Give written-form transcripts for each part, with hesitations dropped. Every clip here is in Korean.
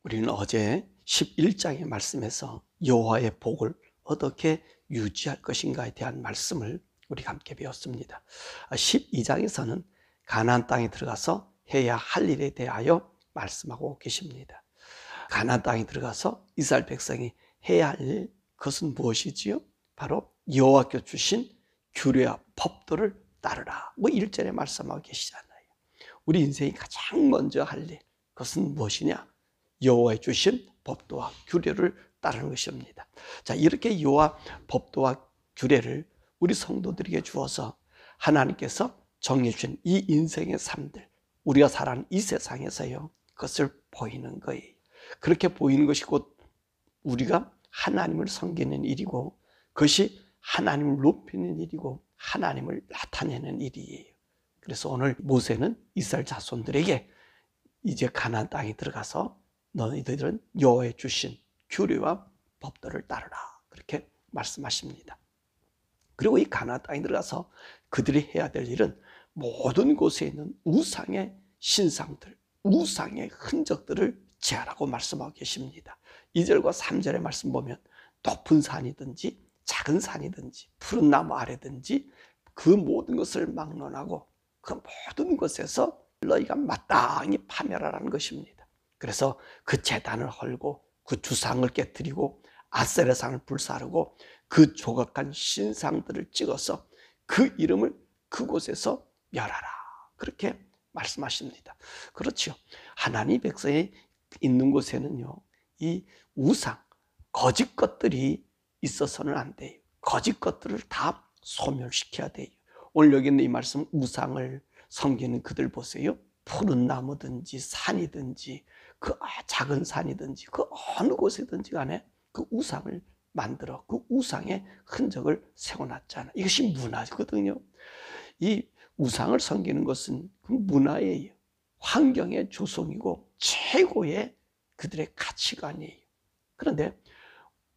우리는 어제 11장의 말씀에서 여호와의 복을 어떻게 유지할 것인가에 대한 말씀을 우리가 함께 배웠습니다. 12장에서는 가나안 땅에 들어가서 해야 할 일에 대하여 말씀하고 계십니다. 가나안 땅에 들어가서 이스라엘 백성이 해야 할 일, 그것은 무엇이지요? 바로 여호와께서 주신 규례와 법도를 따르라. 1절에 말씀하고 계시잖아요. 우리 인생이 가장 먼저 할 일, 그것은 무엇이냐? 여호와의 주신 법도와 규례를 따르는 것입니다. 자, 이렇게 여호와 법도와 규례를 우리 성도들에게 주어서 하나님께서 정해 주신 이 인생의 삶들, 우리가 살아가는 이 세상에서요, 그것을 보이는 거예요. 그렇게 보이는 것이 곧 우리가 하나님을 섬기는 일이고, 그것이 하나님을 높이는 일이고, 하나님을 나타내는 일이에요. 그래서 오늘 모세는 이스라엘 자손들에게 이제 가나안 땅에 들어가서 너희들은 여호와의 주신 규례와 법도를 따르라, 그렇게 말씀하십니다. 그리고 이 가나안 땅에 들어가서 그들이 해야 될 일은 모든 곳에 있는 우상의 신상들, 우상의 흔적들을 제하라고 말씀하고 계십니다. 2절과 3절의 말씀 보면 높은 산이든지 작은 산이든지 푸른 나무 아래든지 그 모든 것을 막론하고 그 모든 것에서 너희가 마땅히 파멸하라는 것입니다. 그래서 그 제단을 헐고 그 주상을 깨뜨리고 아세라상을 불사르고 그 조각한 신상들을 찍어서 그 이름을 그곳에서 멸하라, 그렇게 말씀하십니다. 그렇죠. 하나님 백성이 있는 곳에는요, 이 우상, 거짓 것들이 있어서는 안 돼요. 거짓 것들을 다 소멸시켜야 돼요. 오늘 여기 있는 이 말씀, 우상을 섬기는 그들 보세요. 푸른 나무든지 산이든지 그 작은 산이든지 그 어느 곳이든지 간에 그 우상을 만들어 그 우상의 흔적을 세워놨잖아요. 이것이 문화거든요. 이 우상을 섬기는 것은 그 문화예요. 환경의 조성이고 최고의 그들의 가치관이에요. 그런데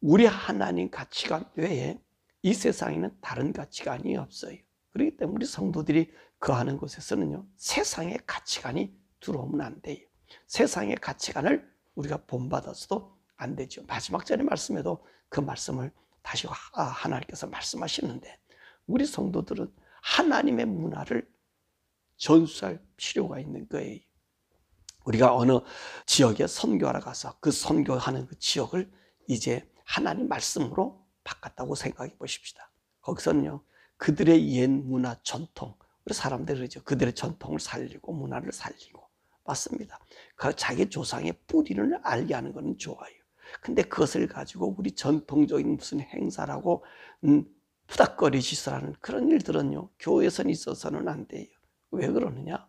우리 하나님 가치관 외에 이 세상에는 다른 가치관이 없어요. 그렇기 때문에 우리 성도들이 거하는 곳에서는요, 세상의 가치관이 들어오면 안 돼요. 세상의 가치관을 우리가 본받아서도 안 되죠. 마지막 절의 말씀에도 그 말씀을 다시 하나님께서 말씀하시는데, 우리 성도들은 하나님의 문화를 전수할 필요가 있는 거예요. 우리가 어느 지역에 선교하러 가서 그 선교하는 그 지역을 이제 하나님 말씀으로 바꿨다고 생각해 보십시다. 거기서는요, 그들의 옛 문화 전통, 우리 사람들이 그러죠. 그들의 전통을 살리고 문화를 살리고, 맞습니다. 그 자기 조상의 뿌리를 알게 하는 것은 좋아요. 근데 그것을 가지고 우리 전통적인 무슨 행사라고 푸닥거리시라는 그런 일들은요, 교회에서 있어서는 안 돼요. 왜 그러느냐?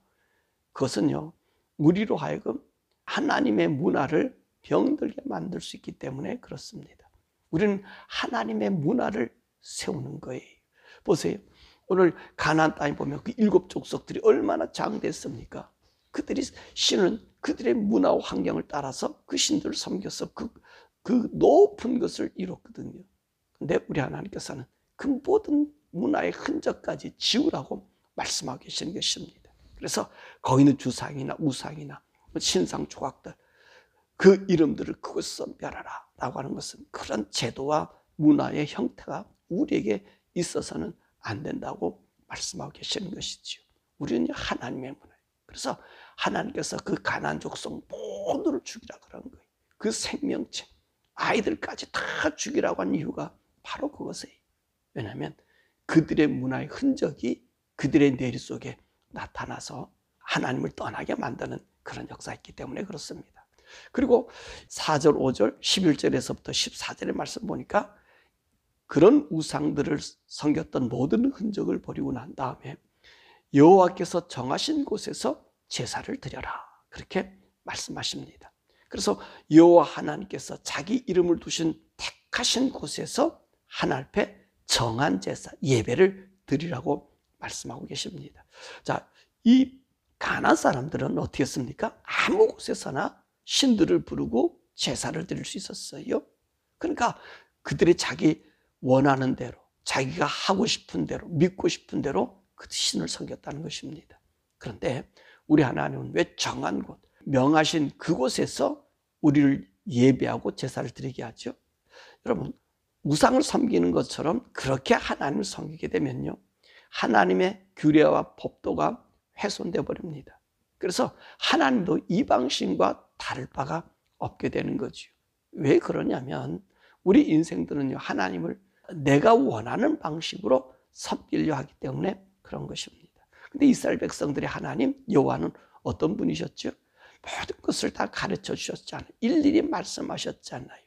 그것은요, 우리로 하여금 하나님의 문화를 병들게 만들 수 있기 때문에 그렇습니다. 우리는 하나님의 문화를 세우는 거예요. 보세요. 오늘 가나안 땅에 보면 그 7 족속들이 얼마나 장대했습니까? 그들이 신은 그들의 문화와 환경을 따라서 그 신들을 섬겨서 그 높은 것을 이뤘거든요. 근데 우리 하나님께서는 그 모든 문화의 흔적까지 지우라고 말씀하고 계시는 것입니다. 그래서 거기 있는 주상이나 우상이나 신상 조각들, 그 이름들을 그것에서 멸하라 라고 하는 것은 그런 제도와 문화의 형태가 우리에게 있어서는 안 된다고 말씀하고 계시는 것이죠. 우리는 하나님의 문화예요. 그래서 하나님께서 그 가나안 족속 모두를 죽이라고 그런 거예요. 그 생명체, 아이들까지 다 죽이라고 한 이유가 바로 그것이에요. 왜냐하면 그들의 문화의 흔적이 그들의 내리 속에 나타나서 하나님을 떠나게 만드는 그런 역사였기 때문에 그렇습니다. 그리고 4절, 5절, 11절에서부터 14절의 말씀 보니까 그런 우상들을 섬겼던 모든 흔적을 버리고 난 다음에 여호와께서 정하신 곳에서 제사를 드려라, 그렇게 말씀하십니다. 그래서 여호와 하나님께서 자기 이름을 두신 택하신 곳에서 하나님 앞에 정한 제사, 예배를 드리라고 말씀하고 계십니다. 자, 이 가나안 사람들은 어떻게 했습니까? 아무 곳에서나 신들을 부르고 제사를 드릴 수 있었어요. 그러니까 그들이 자기 원하는 대로, 자기가 하고 싶은 대로, 믿고 싶은 대로 그 신을 섬겼다는 것입니다. 그런데 우리 하나님은 왜 정한 곳, 명하신 그곳에서 우리를 예배하고 제사를 드리게 하죠. 여러분, 우상을 섬기는 것처럼 그렇게 하나님을 섬기게 되면요, 하나님의 규례와 법도가 훼손되어 버립니다. 그래서 하나님도 이방신과 다를 바가 없게 되는 거죠. 왜 그러냐면 우리 인생들은요, 하나님을 내가 원하는 방식으로 섬기려 하기 때문에 그런 것입니다. 근데 이스라엘 백성들의 하나님 여호와는 어떤 분이셨죠? 모든 것을 다 가르쳐 주셨잖아요. 일일이 말씀하셨잖아요.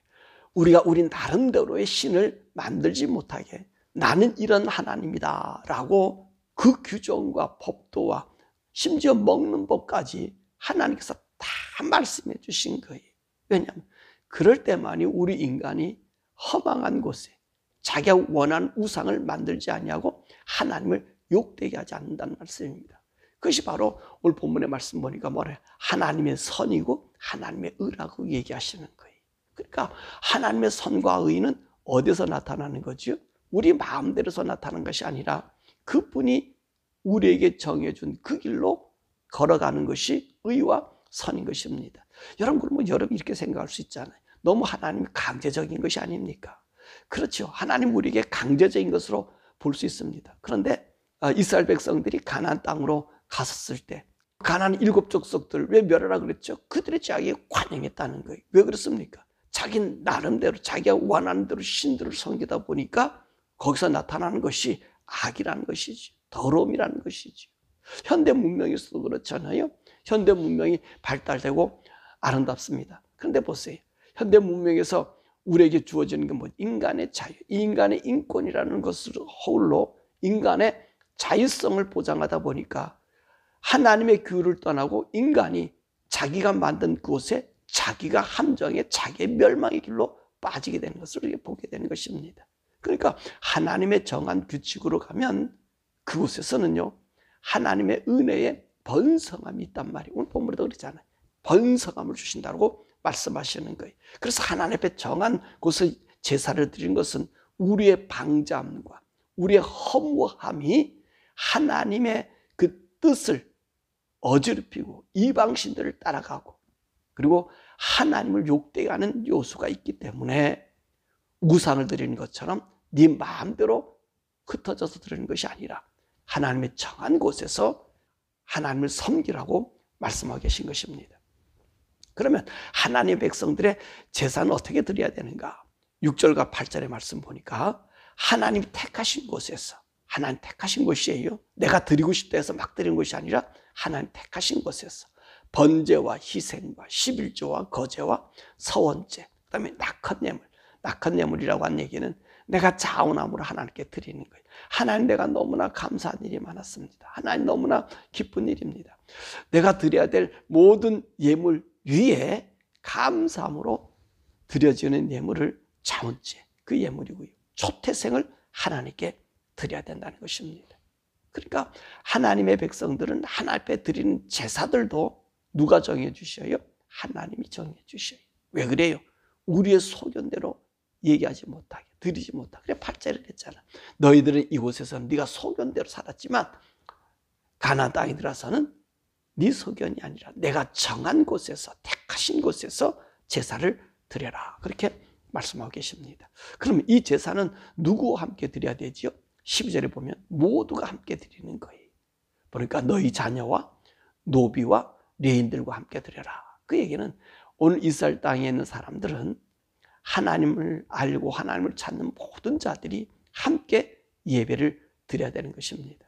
우리가 우리 나름대로의 신을 만들지 못하게 나는 이런 하나님이다 라고 그 규정과 법도와 심지어 먹는 법까지 하나님께서 다 말씀해 주신 거예요. 왜냐하면 그럴 때만이 우리 인간이 허망한 곳에 자기가 원하는 우상을 만들지 아니하고 하나님을 욕되게 하지 않는다는 말씀입니다. 그것이 바로 오늘 본문의 말씀 보니까 뭐래요? 하나님의 선이고 하나님의 의라고 얘기하시는 거예요. 그러니까 하나님의 선과 의는 어디서 나타나는 거죠? 우리 마음대로서 나타나는 것이 아니라 그분이 우리에게 정해준 그 길로 걸어가는 것이 의와 선인 것입니다. 여러분, 그러면 여러분 이렇게 생각할 수 있잖아요. 너무 하나님이 강제적인 것이 아닙니까? 그렇죠. 하나님 우리에게 강제적인 것으로 볼 수 있습니다. 그런데 이스라엘 백성들이 가나안 땅으로 갔었을 때 가나안 7 족속들 왜 멸하라 그랬죠? 그들의 자기에 관영했다는 거예요. 왜 그렇습니까? 자기 나름대로 자기가 원하는 대로 신들을 섬기다 보니까 거기서 나타나는 것이 악이라는 것이지, 더러움이라는 것이지. 현대 문명에서도 그렇잖아요. 현대 문명이 발달되고 아름답습니다. 그런데 보세요. 현대 문명에서 우리에게 주어지는 게 뭐 인간의 자유, 인간의 인권이라는 것을 홀로 인간의 자유성을 보장하다 보니까 하나님의 규율을 떠나고 인간이 자기가 만든 그곳에 자기가 함정에 자기의 멸망의 길로 빠지게 되는 것을 보게 되는 것입니다. 그러니까 하나님의 정한 규칙으로 가면 그곳에서는요, 하나님의 은혜에 번성함이 있단 말이에요. 오늘 본문에도 그러잖아요. 번성함을 주신다고 말씀하시는 거예요. 그래서 하나님 앞에 정한 곳에 제사를 드린 것은 우리의 방자함과 우리의 허무함이 하나님의 그 뜻을 어지럽히고 이방신들을 따라가고 그리고 하나님을 욕되게 하는 요소가 있기 때문에 우상을 드리는 것처럼 네 마음대로 흩어져서 드리는 것이 아니라 하나님의 정한 곳에서 하나님을 섬기라고 말씀하고 계신 것입니다. 그러면 하나님의 백성들의 제사는 어떻게 드려야 되는가? 6절과 8절의 말씀 보니까 하나님이 택하신 곳에서, 하나님 택하신 곳이에요. 내가 드리고 싶다 해서 막 드리는 것이 아니라 하나님 택하신 곳에서 번제와 희생과 11조와 거제와 서원제, 그 다음에 낙헌예물. 낙헌예물이라고 한 얘기는 내가 자원함으로 하나님께 드리는 거예요. 하나님, 내가 너무나 감사한 일이 많았습니다. 하나님, 너무나 기쁜 일입니다. 내가 드려야 될 모든 예물 위에 감사함으로 드려지는 예물을 자원제, 그 예물이고요. 초태생을 하나님께 드려야 된다는 것입니다. 그러니까 하나님의 백성들은 하나님 앞에 드리는 제사들도 누가 정해 주셔요? 하나님이 정해 주셔요. 왜 그래요? 우리의 소견대로 얘기하지 못하게, 드리지 못하게. 그래 8절에 그랬잖아. 너희들은 이곳에서 네가 소견대로 살았지만 가나안 땅에 들어서는 네 소견이 아니라 내가 정한 곳에서, 택하신 곳에서 제사를 드려라. 그렇게 말씀하고 계십니다. 그러면 이 제사는 누구와 함께 드려야 되지요? 12절에 보면 모두가 함께 드리는 거예요. 그러니까 너희 자녀와 노비와 레인들과 함께 드려라. 그 얘기는 오늘 이스라엘 땅에 있는 사람들은 하나님을 알고 하나님을 찾는 모든 자들이 함께 예배를 드려야 되는 것입니다.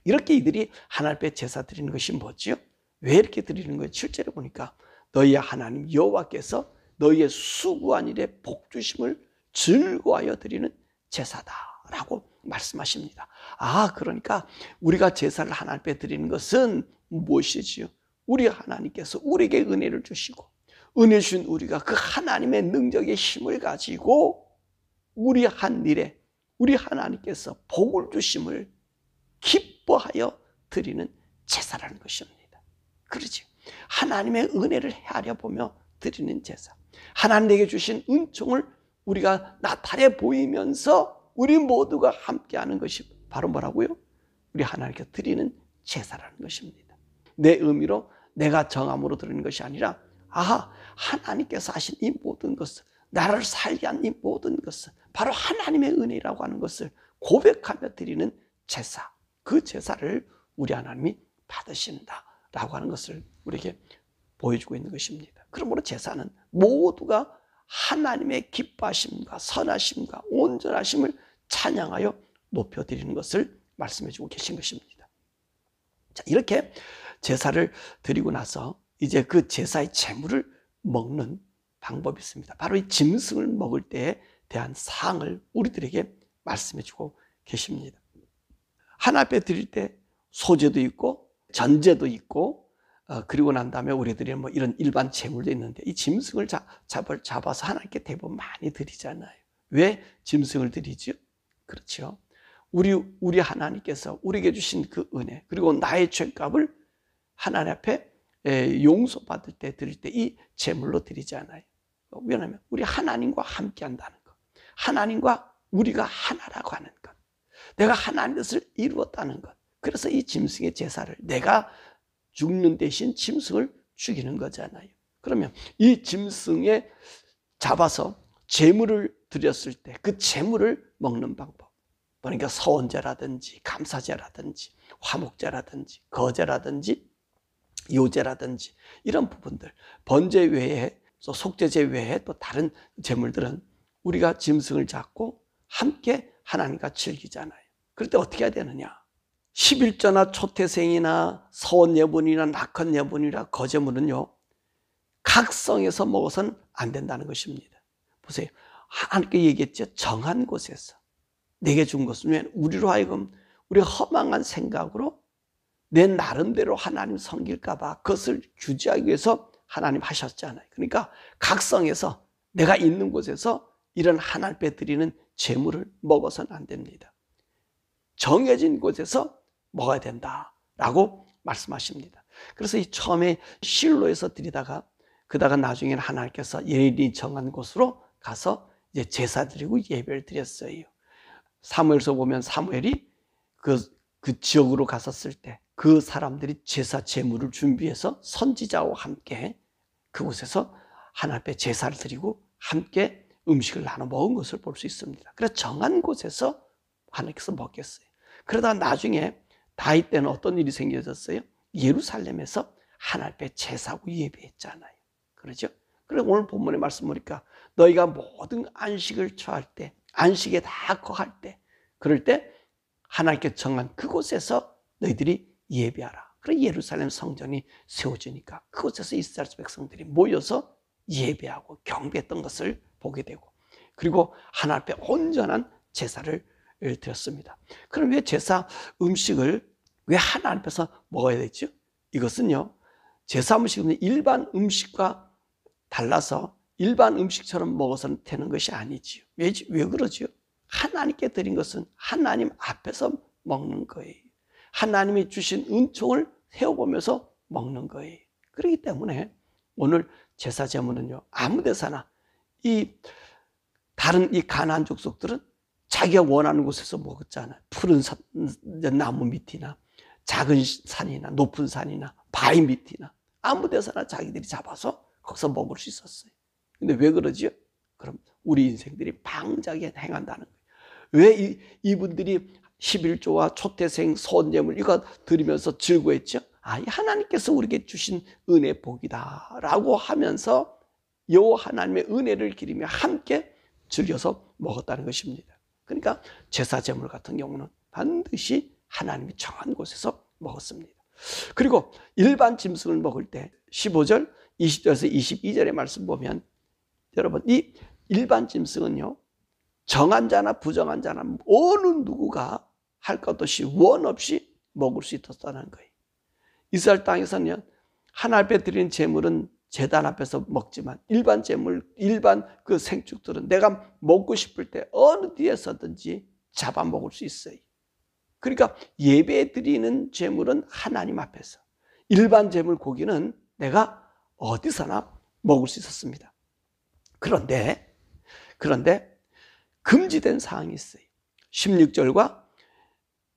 이렇게 이들이 하나님 앞에 제사 드리는 것이 뭐지요? 왜 이렇게 드리는 거예요? 7절에 보니까 너희의 하나님 여호와께서 너희의 수고한 일에 복주심을 즐거워하여 드리는 제사다라고 말씀하십니다. 그러니까 우리가 제사를 하나님 앞에 드리는 것은 무엇이지요? 우리 하나님께서 우리에게 은혜를 주시고 은혜 주신 우리가 그 하나님의 능력의 힘을 가지고 우리 한 일에 우리 하나님께서 복을 주심을 기뻐하여 드리는 제사라는 것입니다. 그렇지? 하나님의 은혜를 헤아려 보며 드리는 제사. 하나님에게 주신 은총을 우리가 나타내 보이면서 우리 모두가 함께하는 것이 바로 뭐라고요? 우리 하나님께 드리는 제사라는 것입니다. 내 의미로 내가 정함으로 드리는 것이 아니라 아하, 하나님께서 하신 이 모든 것을, 나를 살게 한 이 모든 것을 바로 하나님의 은혜라고 하는 것을 고백하며 드리는 제사, 그 제사를 우리 하나님이 받으신다라고 하는 것을 우리에게 보여주고 있는 것입니다. 그러므로 제사는 모두가 하나님의 기뻐하심과 선하심과 온전하심을 찬양하여 높여드리는 것을 말씀해주고 계신 것입니다. 자, 이렇게 제사를 드리고 나서 이제 그 제사의 제물을 먹는 방법이 있습니다. 바로 이 짐승을 먹을 때에 대한 사항을 우리들에게 말씀해주고 계십니다. 하나님 앞에 드릴 때 소제도 있고 전제도 있고 그리고 난 다음에 우리들이 뭐 이런 일반 제물도 있는데 이 짐승을 잡아서 하나님께 대부분 많이 드리잖아요. 왜 짐승을 드리죠? 그렇죠. 우리 하나님께서 우리에게 주신 그 은혜, 그리고 나의 죄값을 하나님 앞에 용서받을 때 드릴 때 이 제물로 드리잖아요. 왜냐하면 우리 하나님과 함께 한다는 것, 하나님과 우리가 하나라고 하는 것, 내가 하나님 뜻을 이루었다는 것. 그래서 이 짐승의 제사를, 내가 죽는 대신 짐승을 죽이는 거잖아요. 그러면 이 짐승에 잡아서 제물을 드렸을 때 그 제물을 먹는 방법, 그러니까 서원제라든지 감사제라든지 화목제라든지 거제라든지 요제라든지 이런 부분들, 번제 외에 또 속죄제 외에 또 다른 제물들은 우리가 짐승을 잡고 함께 하나님과 즐기잖아요. 그럴 때 어떻게 해야 되느냐? 11조나 초태생이나 서원예분이나 낙헌예분이나 거제물은요, 각성에서 먹어서는 안 된다는 것입니다. 보세요. 하나님께 얘기했죠. 정한 곳에서 내게 준 것은 우리로 하여금 우리가 허망한 생각으로 내 나름대로 하나님 섬길까 봐 그것을 규제하기 위해서 하나님 하셨잖아요. 그러니까 각성에서 내가 있는 곳에서 이런 하나님 앞에 드리는 제물을 먹어서는 안 됩니다. 정해진 곳에서 먹어야 된다라고 말씀하십니다. 그래서 이 처음에 실로에서 드리다가 그다가 나중에는 하나님께서 예리 정한 곳으로 가서 이제 제사 드리고 예배를 드렸어요. 사무엘서 보면 사무엘이 그 지역으로 갔었을 때 그 사람들이 제사 제물을 준비해서 선지자와 함께 그곳에서 하나님 앞에 제사를 드리고 함께 음식을 나눠 먹은 것을 볼 수 있습니다. 그래서 정한 곳에서 하나님께서 먹겠어요. 그러다 나중에 다윗 때는 어떤 일이 생겨졌어요? 예루살렘에서 하나님 앞에 제사하고 예배했잖아요. 그렇죠? 그래서 오늘 본문의 말씀 보니까 너희가 모든 안식을 처할 때, 안식에 다 거할 때, 그럴 때 하나님께 정한 그곳에서 너희들이 예배하라. 그래서 예루살렘 성전이 세워지니까 그곳에서 이스라엘 백성들이 모여서 예배하고 경배했던 것을 보게 되고, 그리고 하나님 앞에 온전한 제사를 드렸습니다. 그럼 왜 제사 음식을 왜 하나님 앞에서 먹어야 되죠? 이것은요, 제사 음식은 일반 음식과 달라서 일반 음식처럼 먹어서는 되는 것이 아니지요. 왜 그러지요? 하나님께 드린 것은 하나님 앞에서 먹는 거예요. 하나님이 주신 은총을 세워보면서 먹는 거예요. 그렇기 때문에 오늘 제사 제물은요, 아무 데서나 다른 이 가나안 족속들은 자기가 원하는 곳에서 먹었잖아요. 푸른 나무 밑이나 작은 산이나 높은 산이나 바위 밑이나 아무 데서나 자기들이 잡아서 거기서 먹을 수 있었어요. 근데 왜 그러지요? 그럼 우리 인생들이 방자하게 행한다는 거예요. 왜 이분들이 11조와 초태생 소원제물 이거 드리면서 즐거워했죠? 하나님께서 우리에게 주신 은혜 복이다 라고 하면서 여호와 하나님의 은혜를 기리며 함께 즐겨서 먹었다는 것입니다. 그러니까 제사 제물 같은 경우는 반드시 하나님이 정한 곳에서 먹었습니다. 그리고 일반 짐승을 먹을 때 15절, 20절에서 22절의 말씀 보면 여러분, 이 일반 짐승은요, 정한 자나 부정한 자나 어느 누구가 할 것 없이 원 없이 먹을 수 있었다는 거예요. 이스라엘 땅에서는 하나님 앞에 드리는 제물은 제단 앞에서 먹지만 일반 제물, 일반 그 생축들은 내가 먹고 싶을 때 어느 뒤에서든지 잡아먹을 수 있어요. 그러니까 예배 드리는 제물은 하나님 앞에서, 일반 제물 고기는 내가 어디서나 먹을 수 있었습니다. 그런데 금지된 사항이 있어요. 16절과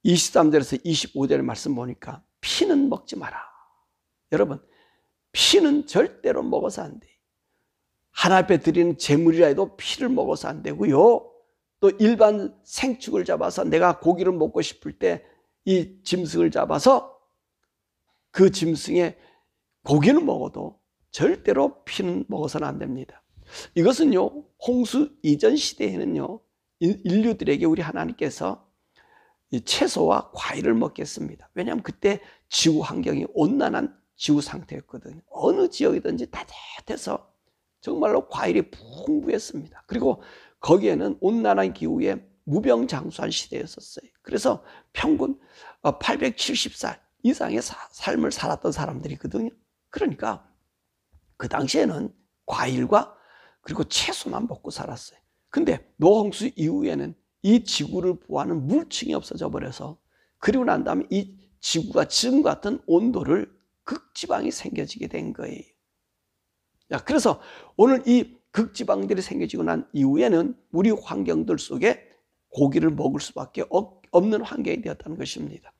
23절에서 25절의 말씀 보니까 피는 먹지 마라. 여러분, 피는 절대로 먹어서 안 돼. 하나님 앞에 드리는 제물이라 해도 피를 먹어서 안 되고요. 또 일반 생축을 잡아서 내가 고기를 먹고 싶을 때 이 짐승을 잡아서 그 짐승의 고기는 먹어도 절대로 피는 먹어서는 안 됩니다. 이것은요, 홍수 이전 시대에는요, 인류들에게 우리 하나님께서 채소와 과일을 먹게 했습니다. 왜냐하면 그때 지구 환경이 온난한 지구 상태였거든요. 어느 지역이든지 따뜻해서 정말로 과일이 풍부했습니다. 그리고 거기에는 온난한 기후에 무병장수한 시대였었어요. 그래서 평균 870살 이상의 삶을 살았던 사람들이거든요. 그러니까 그 당시에는 과일과 그리고 채소만 먹고 살았어요. 근데 노홍수 이후에는 이 지구를 보호하는 물층이 없어져 버려서, 그리고 난 다음에 이 지구가 지금 같은 온도를 극지방이 생겨지게 된 거예요. 그래서 오늘 이 극지방들이 생겨지고 난 이후에는 우리 환경들 속에 고기를 먹을 수밖에 없는 환경이 되었다는 것입니다.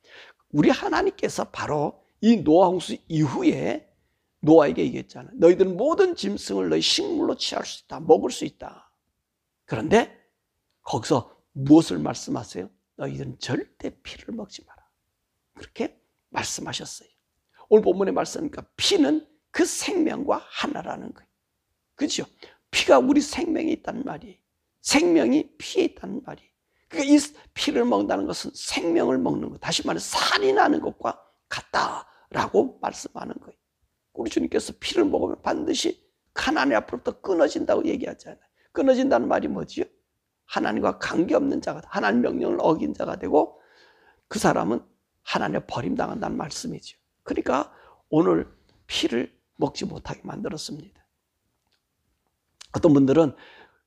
우리 하나님께서 바로 이 노아 홍수 이후에 노아에게 얘기했잖아요. 너희들은 모든 짐승을 너희 식물로 취할 수 있다. 먹을 수 있다. 그런데 거기서 무엇을 말씀하세요? 너희들은 절대 피를 먹지 마라. 그렇게 말씀하셨어요. 오늘 본문의 말씀이니까 피는 그 생명과 하나라는 거예요. 그렇죠? 피가 우리 생명에 있다는 말이에요. 생명이 피에 있다는 말이에요. 그러니까 이 피를 먹는다는 것은 생명을 먹는 것, 다시 말해 살이 나는 것과 같다라고 말씀하는 거예요. 우리 주님께서 피를 먹으면 반드시 하나님 앞으로부터 끊어진다고 얘기하잖아요. 끊어진다는 말이 뭐지요? 하나님과 관계없는 자가, 하나님 명령을 어긴 자가 되고 그 사람은 하나님의 버림당한다는 말씀이죠. 그러니까 오늘 피를 먹지 못하게 만들었습니다. 어떤 분들은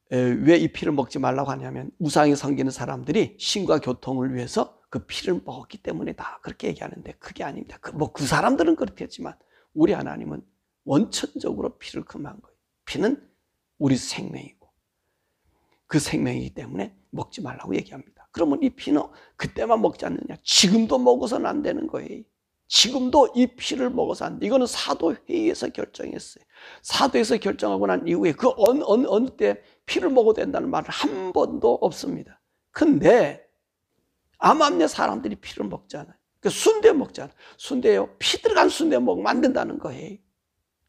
왜 이 피를 먹지 말라고 하냐면 우상에 섬기는 사람들이 신과 교통을 위해서 그 피를 먹었기 때문이다, 그렇게 얘기하는데 그게 아닙니다. 그 사람들은 그렇겠지만 우리 하나님은 원천적으로 피를 금한 거예요. 피는 우리 생명이고 그 생명이기 때문에 먹지 말라고 얘기합니다. 그러면 이 피는 그때만 먹지 않느냐? 지금도 먹어서는 안 되는 거예요. 지금도 이 피를 먹어서 안 돼. 이거는 사도회의에서 결정했어요. 사도에서 결정하고 난 이후에 그 어느 때 피를 먹어도 된다는 말은 한 번도 없습니다. 근데 암암리에 사람들이 피를 먹잖아요. 순대 먹잖아요. 순대요, 피 들어간 순대 먹으면 안 된다는 거예요.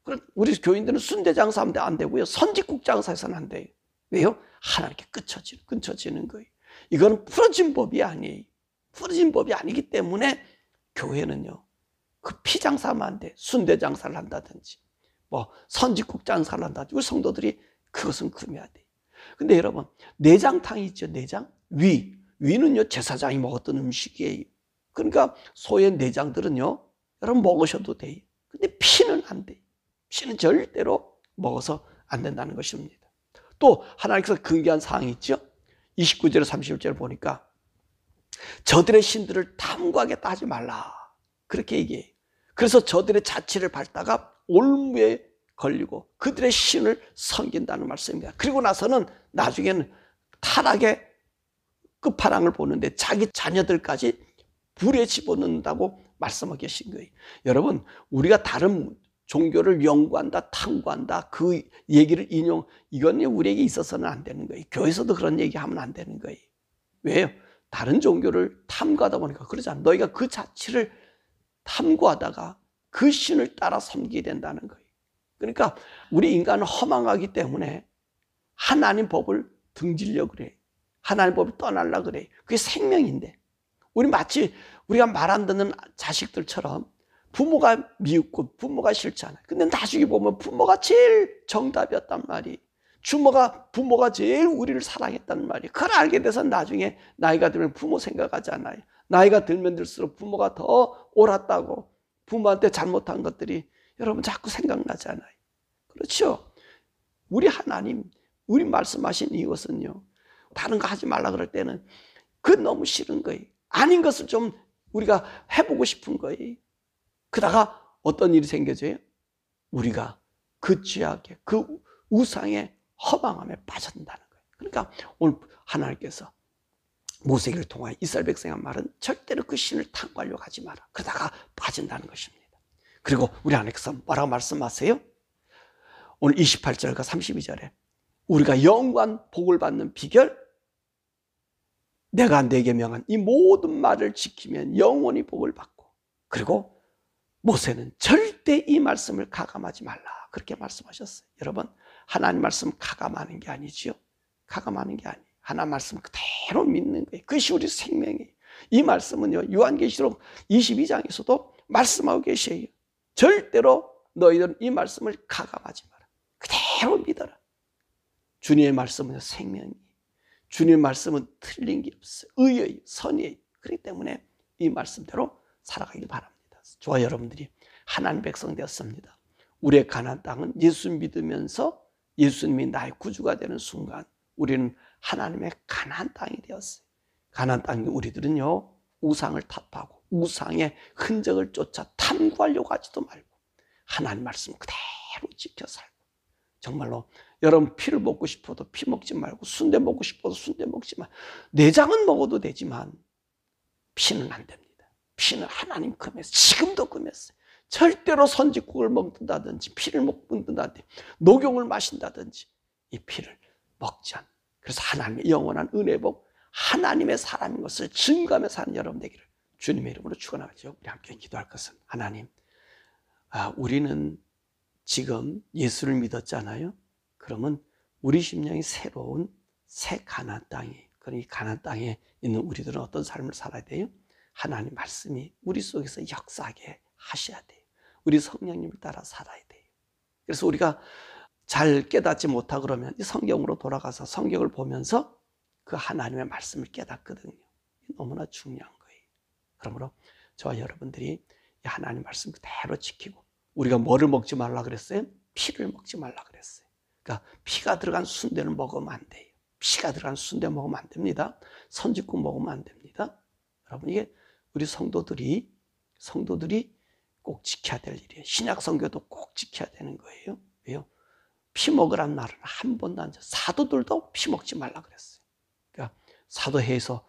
그럼 우리 교인들은 순대 장사하면 안 되고요, 선지국 장사해서는 안 돼요. 왜요? 하나님께 끊쳐지는 거예요. 이거는 풀어진 법이 아니에요. 풀어진 법이 아니기 때문에 교회는요, 그 피 장사하면 안 돼. 순대 장사를 한다든지 뭐 선지국 장사를 한다든지 우리 성도들이 그것은 금해야 돼. 근데 여러분, 내장탕이 있죠. 내장, 위는요 제사장이 먹었던 음식이에요. 그러니까 소의 내장들은요 여러분 먹으셔도 돼요. 근데 피는 안 돼요. 피는 절대로 먹어서 안 된다는 것입니다. 또 하나님께서 금기한 사항이 있죠. 29절 31절 보니까 저들의 신들을 탐구하겠다 하지 말라, 그렇게 얘기해요. 그래서 저들의 자취를 밟다가 올무에 걸리고 그들의 신을 섬긴다는 말씀입니다. 그리고 나서는 나중에는 타락의 끝판왕을 보는데 자기 자녀들까지 불에 집어넣는다고 말씀하고 계신 거예요. 여러분, 우리가 다른 종교를 연구한다, 탐구한다, 그 얘기를 이건 우리에게 있어서는 안 되는 거예요. 교회에서도 그런 얘기하면 안 되는 거예요. 왜요? 다른 종교를 탐구하다 보니까 그러잖아. 너희가 그 자취를 탐구하다가 그 신을 따라 섬기게 된다는 거예요. 그러니까 우리 인간은 허망하기 때문에 하나님 법을 등지려고 그래. 하나님 법을 떠나려고 그래. 그게 생명인데, 우리 마치 우리가 말 안 듣는 자식들처럼 부모가 미흡고 부모가 싫잖아요. 근데 나중에 보면 부모가 제일 정답이었단 말이에요. 부모가 제일 우리를 사랑했다는 말이에요. 그걸 알게 돼서 나중에 나이가 들면 부모 생각하지 않아요. 나이가 들면 들수록 부모가 더 옳았다고, 부모한테 잘못한 것들이 여러분 자꾸 생각나잖아요. 그렇죠? 우리 하나님, 우리 말씀하신 이것은요, 다른 거 하지 말라 그럴 때는 그 너무 싫은 거예요. 아닌 것을 좀 우리가 해보고 싶은 거예요. 그러다가 어떤 일이 생겨져요? 우리가 그 죄악에, 그 우상의 허망함에 빠져든다는 거예요. 그러니까 오늘 하나님께서 모세를 통하여 이스라엘 백성한 말은 절대로 그 신을 탐구하려고 하지 마라. 그러다가 빠진다는 것입니다. 그리고 우리 안에서 뭐라고 말씀하세요? 오늘 28절과 32절에 우리가 영원한 복을 받는 비결, 내가 내게 명한 이 모든 말을 지키면 영원히 복을 받고, 그리고 모세는 절대 이 말씀을 가감하지 말라 그렇게 말씀하셨어요. 여러분, 하나님 말씀 가감하는 게 아니지요. 가감하는 게 아니에요. 하나님 말씀 그대로 믿는 거예요. 그것이 우리 생명이에요. 이 말씀은요, 요한계시록 22장에서도 말씀하고 계셔요. 절대로 너희들은 이 말씀을 가감하지 마라. 그대로 믿어라. 주님의 말씀은 생명이에요. 주님의 말씀은 틀린 게 없어요. 의예요. 선이에요. 그렇기 때문에 이 말씀대로 살아가길 바랍니다. 저와 여러분들이 하나님 백성 되었습니다. 우리의 가나안 땅은 예수 믿으면서 예수님이 나의 구주가 되는 순간 우리는 하나님의 가나안 땅이 되었어요. 가나안 땅에 우리들은요, 우상을 탓하고 우상의 흔적을 쫓아 탐구하려고 하지도 말고 하나님 말씀 그대로 지켜 살고, 정말로 여러분 피를 먹고 싶어도 피 먹지 말고 순대 먹고 싶어도 순대 먹지 말고, 내장은 먹어도 되지만 피는 안 됩니다. 피는 하나님 금했어요. 지금도 금했어요. 절대로 선지국을 먹는다든지 피를 먹는다든지 녹용을 마신다든지 이 피를 먹지 않는, 그래서 하나님의 영원한 은혜복, 하나님의 사람인 것을 증거하며 사는 여러분 되기를 주님의 이름으로 축원하죠. 우리 함께 기도할 것은, 하나님, 우리는 지금 예수를 믿었잖아요. 그러면 우리 심령이 새로운 새 가나안 땅이, 그런 이 가나안 땅에 있는 우리들은 어떤 삶을 살아야 돼요? 하나님 말씀이 우리 속에서 역사하게 하셔야 돼요. 우리 성령님을 따라 살아야 돼요. 그래서 우리가 잘 깨닫지 못하고 그러면 이 성경으로 돌아가서 성경을 보면서 그 하나님의 말씀을 깨닫거든요. 너무나 중요한 거예요. 그러므로 저와 여러분들이 이 하나님 말씀 그대로 지키고, 우리가 뭐를 먹지 말라 그랬어요? 피를 먹지 말라 그랬어요. 그러니까 피가 들어간 순대를 먹으면 안 돼요. 피가 들어간 순대 먹으면 안 됩니다. 선지국 먹으면 안 됩니다. 여러분, 이게 우리 성도들이 꼭 지켜야 될 일이에요. 신약 성경도 꼭 지켜야 되는 거예요. 왜요? 피 먹으란 말은 한 번도 안 줘. 사도들도 피 먹지 말라 그랬어요. 그러니까 사도회에서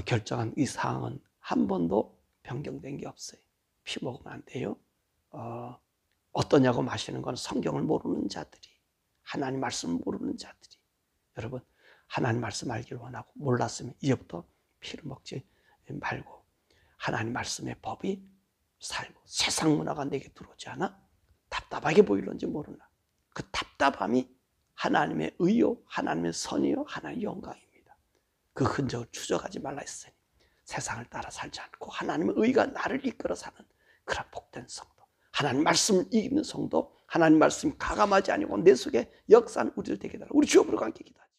결정한 이 사항은 한 번도 변경된 게 없어요. 피 먹으면 안 돼요. 어떠냐고 마시는 건 성경을 모르는 자들이, 하나님 말씀을 모르는 자들이. 여러분, 하나님 말씀 알기를 원하고 몰랐으면 이제부터 피를 먹지 말고 하나님 말씀의 법이 살고, 세상 문화가 내게 들어오지 않아 답답하게 보일런지 모르나 그 답답함이 하나님의 의요, 하나님의 선이요, 하나님의 영광입니다. 그 흔적을 추적하지 말라 했으니 세상을 따라 살지 않고 하나님의 의가 나를 이끌어 사는 그런 복된 성도, 하나님 말씀을 읽는 성도, 하나님 말씀 가감하지 아니고 내 속에 역사하는 우리들 되게 달라. 우리 주여 부르고 함께 기도하자.